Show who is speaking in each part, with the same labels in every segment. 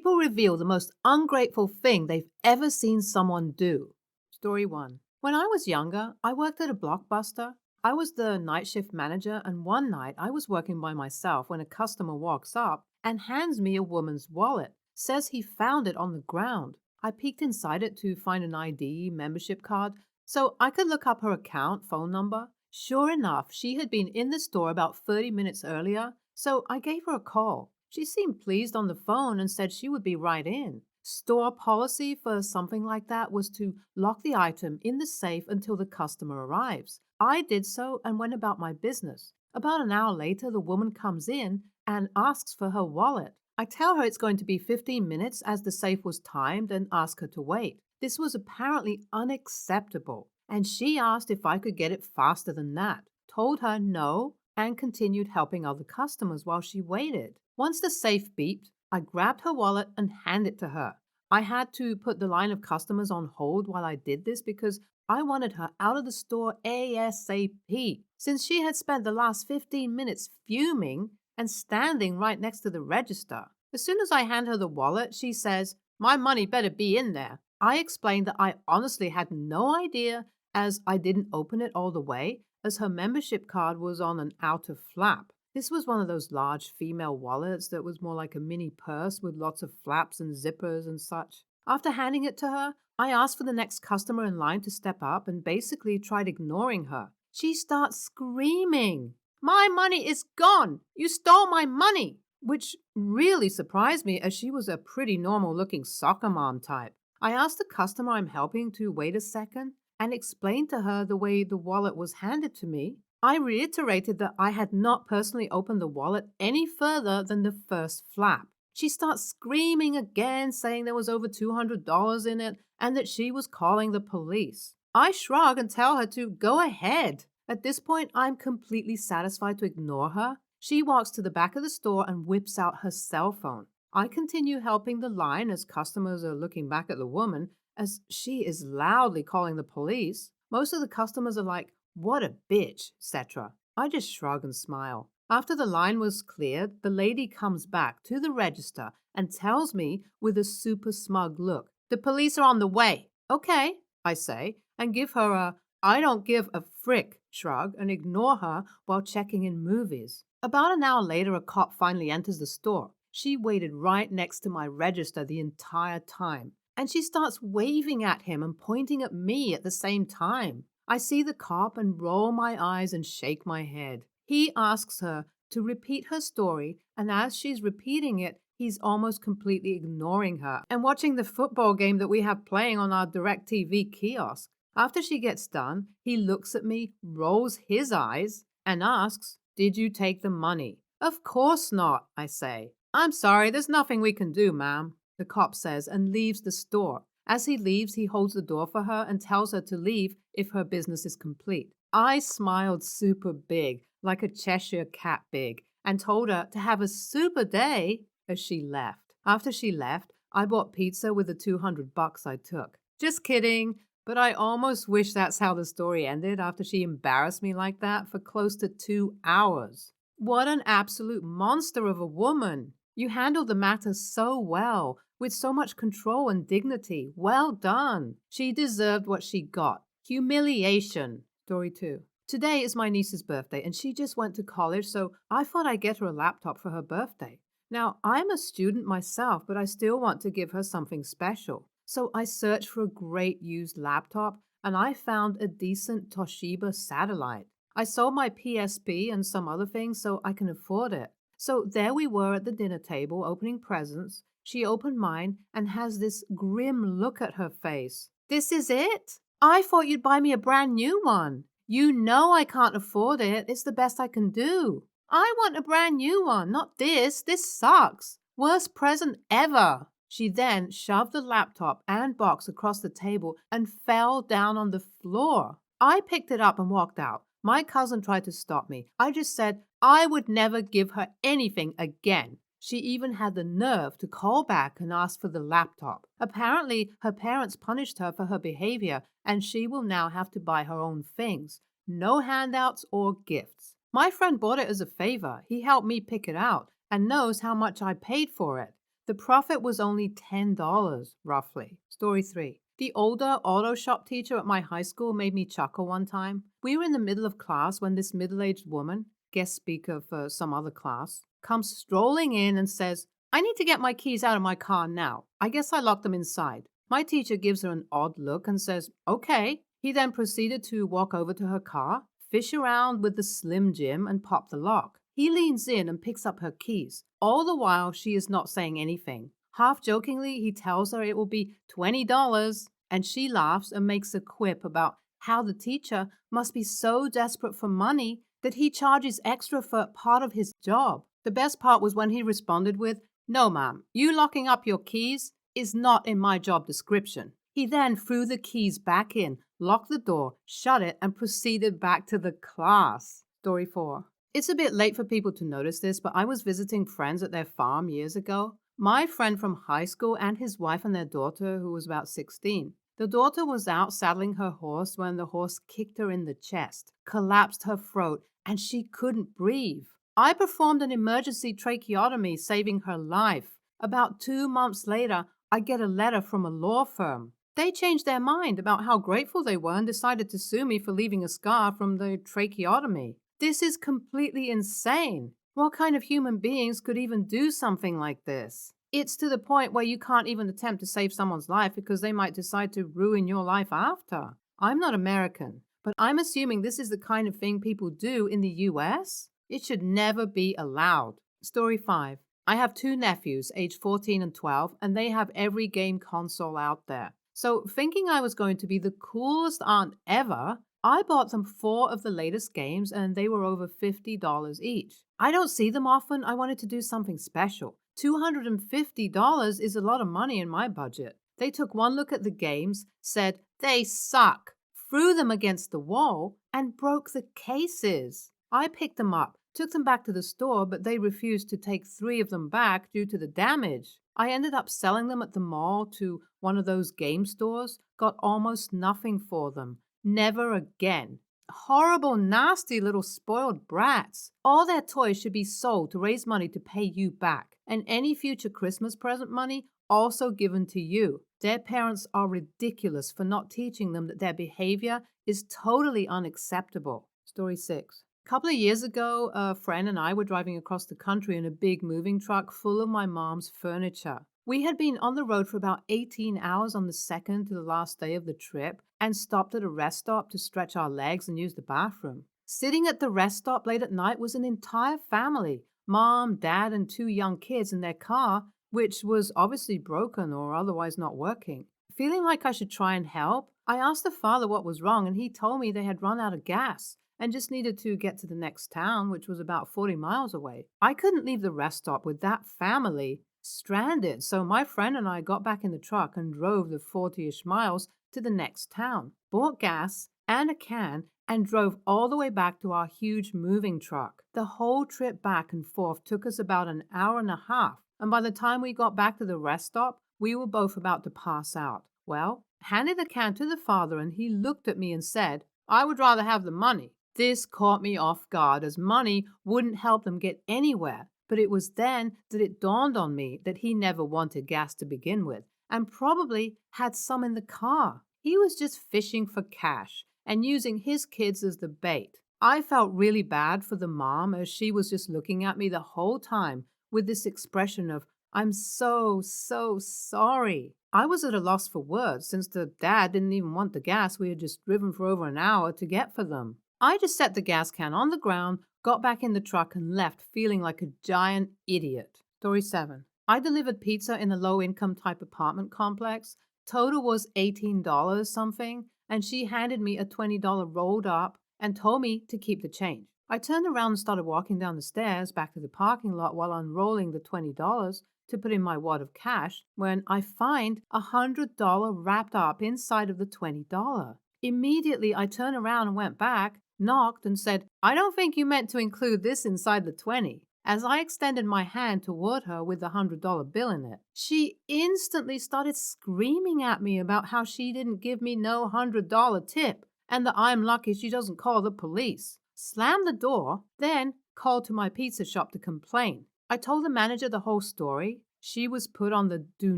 Speaker 1: People reveal the most ungrateful thing they've ever seen someone do. Story 1. When I was younger, I worked at a Blockbuster. I was the night shift manager, and one night I was working by myself when a customer walks up and hands me a woman's wallet, says he found it on the ground. I peeked inside it to find an ID, membership card, so I could look up her account, phone number. Sure enough, she had been in the store about 30 minutes earlier, so I gave her a call. She seemed pleased on the phone and said she would be right in. Store policy for something like that was to lock the item in the safe until the customer arrives. I did so and went about my business. About an hour later, the woman comes in and asks for her wallet. I tell her it's going to be 15 minutes as the safe was timed and ask her to wait. This was apparently unacceptable, and she asked if I could get it faster than that. Told her no and continued helping other customers while she waited. Once the safe beeped, I grabbed her wallet and handed it to her. I had to put the line of customers on hold while I did this because I wanted her out of the store ASAP, since she had spent the last 15 minutes fuming and standing right next to the register. As soon as I hand her the wallet, she says, "My money better be in there." I explained that I honestly had no idea, as I didn't open it all the way, as her membership card was on an outer flap. This was one of those large female wallets that was more like a mini purse with lots of flaps and zippers and such. After handing it to her, I asked for the next customer in line to step up and basically tried ignoring her. She starts screaming, "My money is gone! You stole my money!" Which really surprised me, as she was a pretty normal looking soccer mom type. I asked the customer I'm helping to wait a second and explained to her the way the wallet was handed to me. I reiterated that I had not personally opened the wallet any further than the first flap. She starts screaming again, saying there was over $200 in it and that she was calling the police. I shrug and tell her to go ahead. At this point, I'm completely satisfied to ignore her. She walks to the back of the store and whips out her cell phone. I continue helping the line as customers are looking back at the woman, as she is loudly calling the police. Most of the customers are like, "What a bitch," etc. I just shrug and smile. After the line was cleared, the lady comes back to the register and tells me with a super smug look, "The police are on the way." "Okay," I say, and give her a "I don't give a frick" shrug and ignore her while checking in movies. About an hour later, a cop finally enters the store. She waited right next to my register the entire time, and she starts waving at him and pointing at me at the same time. I see the cop and roll my eyes and shake my head. He asks her to repeat her story, and as she's repeating it, he's almost completely ignoring her and watching the football game that we have playing on our DirecTV kiosk. After she gets done, he looks at me, rolls his eyes, and asks, "Did you take the money?" "Of course not," I say. "I'm sorry, there's nothing we can do, ma'am," the cop says and leaves the store. As he leaves, he holds the door for her and tells her to leave if her business is complete. I smiled super big, like a Cheshire cat big, and told her to have a super day as she left. After she left, I bought pizza with the $200 I took. Just kidding, but I almost wish that's how the story ended after she embarrassed me like that for close to 2 hours. What an absolute monster of a woman. You handled the matter so well, with so much control and dignity. Well done. She deserved what she got. Humiliation. Story 2. Today is my niece's birthday, and she just went to college, so I thought I'd get her a laptop for her birthday. Now, I'm a student myself, but I still want to give her something special. So I searched for a great used laptop, and I found a decent Toshiba Satellite. I sold my PSP and some other things so I can afford it. So there we were at the dinner table opening presents. She opened mine and has this grim look at her face. "This is it? I thought you'd buy me a brand new one. You know I can't afford it. It's the best I can do." "I want a brand new one, not this. This sucks. Worst present ever." She then shoved the laptop and box across the table and fell down on the floor. I picked it up and walked out. My cousin tried to stop me. I just said I would never give her anything again. She even had the nerve to call back and ask for the laptop. Apparently, her parents punished her for her behavior, and she will now have to buy her own things. No handouts or gifts. My friend bought it as a favor. He helped me pick it out and knows how much I paid for it. The profit was only $10, roughly. Story 3. The older auto shop teacher at my high school made me chuckle one time. We were in the middle of class when this middle-aged woman, guest speaker for some other class, comes strolling in and says, "I need to get my keys out of my car now. I guess I locked them inside." My teacher gives her an odd look and says, "Okay." He then proceeded to walk over to her car, fish around with the Slim Jim, and pop the lock. He leans in and picks up her keys. All the while, she is not saying anything. Half jokingly, he tells her it will be $20, and she laughs and makes a quip about how the teacher must be so desperate for money that he charges extra for part of his job. The best part was when he responded with, "No, ma'am, you locking up your keys is not in my job description." He then threw the keys back in, locked the door, shut it, and proceeded back to the class. Story 4. It's a bit late for people to notice this, but I was visiting friends at their farm years ago. My friend from high school and his wife and their daughter, who was about 16. The daughter was out saddling her horse when the horse kicked her in the chest, collapsed her throat, and she couldn't breathe. I performed an emergency tracheotomy, saving her life. About 2 months later, I get a letter from a law firm. They changed their mind about how grateful they were and decided to sue me for leaving a scar from the tracheotomy. This is completely insane. What kind of human beings could even do something like this? It's to the point where you can't even attempt to save someone's life because they might decide to ruin your life after. I'm not American, but I'm assuming this is the kind of thing people do in the US. It should never be allowed. Story 5. I have 2 nephews, aged 14 and 12, and they have every game console out there. So, thinking I was going to be the coolest aunt ever, I bought them 4 of the latest games and they were over $50 each. I don't see them often. I wanted to do something special. $250 is a lot of money in my budget. They took one look at the games, said, "They suck," threw them against the wall, and broke the cases. I picked them up, took them back to the store, but they refused to take 3 of them back due to the damage. I ended up selling them at the mall to one of those game stores, got almost nothing for them. Never again. Horrible, nasty little spoiled brats. All their toys should be sold to raise money to pay you back, and any future Christmas present money also given to you. Their parents are ridiculous for not teaching them that their behavior is totally unacceptable. Story 6. A couple of years ago, a friend and I were driving across the country in a big moving truck full of my mom's furniture. We had been on the road for about 18 hours on the second to the last day of the trip and stopped at a rest stop to stretch our legs and use the bathroom. Sitting at the rest stop late at night was an entire family, mom, dad, and 2 young kids in their car, which was obviously broken or otherwise not working. Feeling like I should try and help, I asked the father what was wrong, and he told me they had run out of gas and just needed to get to the next town, which was about 40 miles away. I couldn't leave the rest stop with that family stranded, so my friend and I got back in the truck and drove the 40-ish miles to the next town, bought gas and a can, and drove all the way back to our huge moving truck. The whole trip back and forth took us about an hour and a half, and by the time we got back to the rest stop, we were both about to pass out. Well, handed the can to the father, and he looked at me and said, "I would rather have the money." This caught me off guard, as money wouldn't help them get anywhere. But it was then that it dawned on me that he never wanted gas to begin with, and probably had some in the car. He was just fishing for cash and using his kids as the bait. I felt really bad for the mom, as she was just looking at me the whole time with this expression of, "I'm so sorry." I was at a loss for words, since the dad didn't even want the gas we had just driven for over an hour to get for them. I just set the gas can on the ground, got back in the truck, and left feeling like a giant idiot. Story 7. I delivered pizza in a low-income type apartment complex. Total was $18 something, and she handed me a $20 rolled up and told me to keep the change. I turned around and started walking down the stairs back to the parking lot while unrolling the $20 to put in my wad of cash when I find $100 wrapped up inside of the $20. Immediately, I turned around and went back, knocked, and said, "I don't think you meant to include this inside the 20. As I extended my hand toward her with the $100 bill in it, she instantly started screaming at me about how she didn't give me no $100 tip and that I'm lucky she doesn't call the police. Slammed the door, then called to my pizza shop to complain. I told the manager the whole story. She was put on the do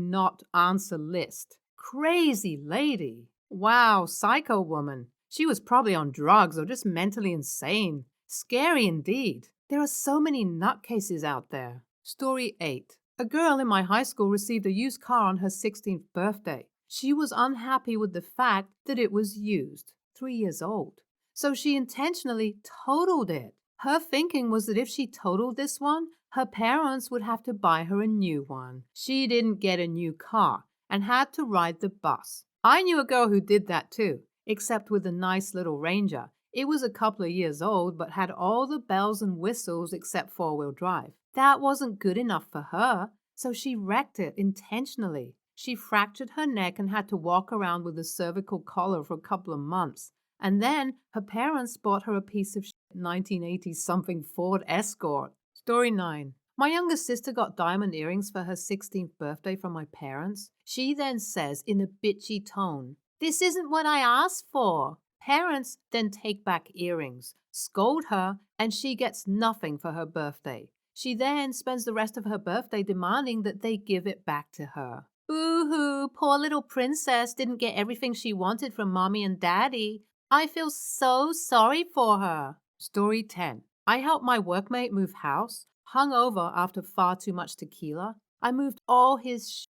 Speaker 1: not answer list. Crazy lady. Wow, psycho woman. She was probably on drugs or just mentally insane. Scary indeed. There are so many nutcases out there. Story 8. A girl in my high school received a used car on her 16th birthday. She was unhappy with the fact that it was used, 3 years old. So she intentionally totaled it. Her thinking was that if she totaled this one, her parents would have to buy her a new one. She didn't get a new car and had to ride the bus. I knew a girl who did that too, except with a nice little Ranger. It was a couple of years old, but had all the bells and whistles except four-wheel drive. That wasn't good enough for her, so she wrecked it intentionally. She fractured her neck and had to walk around with a cervical collar for a couple of months. And then her parents bought her a piece of 1980-something Ford Escort. Story 9. My younger sister got diamond earrings for her 16th birthday from my parents. She then says in a bitchy tone, "This isn't what I asked for." Parents then take back earrings, scold her, and she gets nothing for her birthday. She then spends the rest of her birthday demanding that they give it back to her. Boo-hoo, poor little princess didn't get everything she wanted from mommy and daddy. I feel so sorry for her. Story 10. I helped my workmate move house, hungover after far too much tequila. I moved all his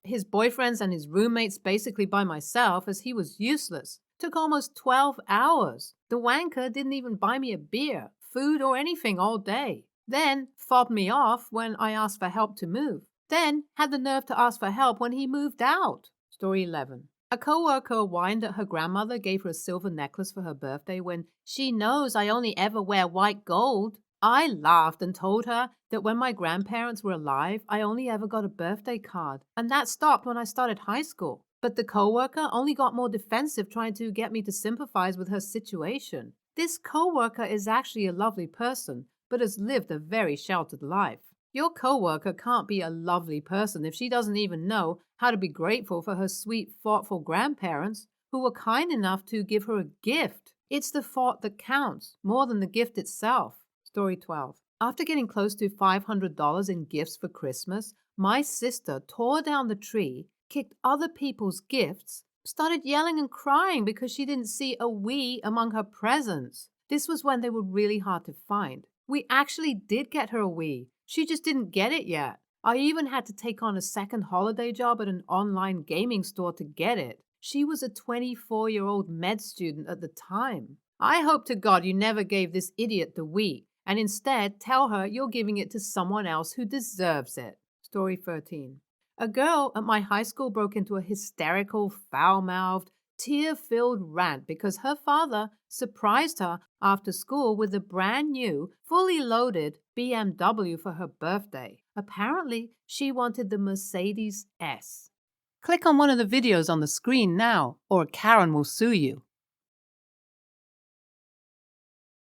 Speaker 1: boyfriends and his roommates basically by myself as he was useless. Took almost 12 hours. The wanker didn't even buy me a beer, food, or anything all day. Then fobbed me off when I asked for help to move. Then had the nerve to ask for help when he moved out. Story 11. A coworker whined that her grandmother gave her a silver necklace for her birthday when she knows I only ever wear white gold. I laughed and told her that when my grandparents were alive, I only ever got a birthday card, and that stopped when I started high school. But the coworker only got more defensive, trying to get me to sympathize with her situation. This coworker is actually a lovely person, but has lived a very sheltered life. Your coworker can't be a lovely person if she doesn't even know how to be grateful for her sweet, thoughtful grandparents who were kind enough to give her a gift. It's the thought that counts more than the gift itself. Story 12. After getting close to $500 in gifts for Christmas, my sister tore down the tree, kicked other people's gifts, started yelling and crying because she didn't see a Wii among her presents. This was when they were really hard to find. We actually did get her a Wii. She just didn't get it yet. I even had to take on a second holiday job at an online gaming store to get it. She was a 24-year-old med student at the time. I hope to God you never gave this idiot the Wii, and instead tell her you're giving it to someone else who deserves it. Story 13. A girl at my high school broke into a hysterical, foul-mouthed, tear-filled rant because her father surprised her after school with a brand new, fully loaded BMW for her birthday. Apparently, she wanted the Mercedes S. Click on one of the videos on the screen now, or Karen will sue you.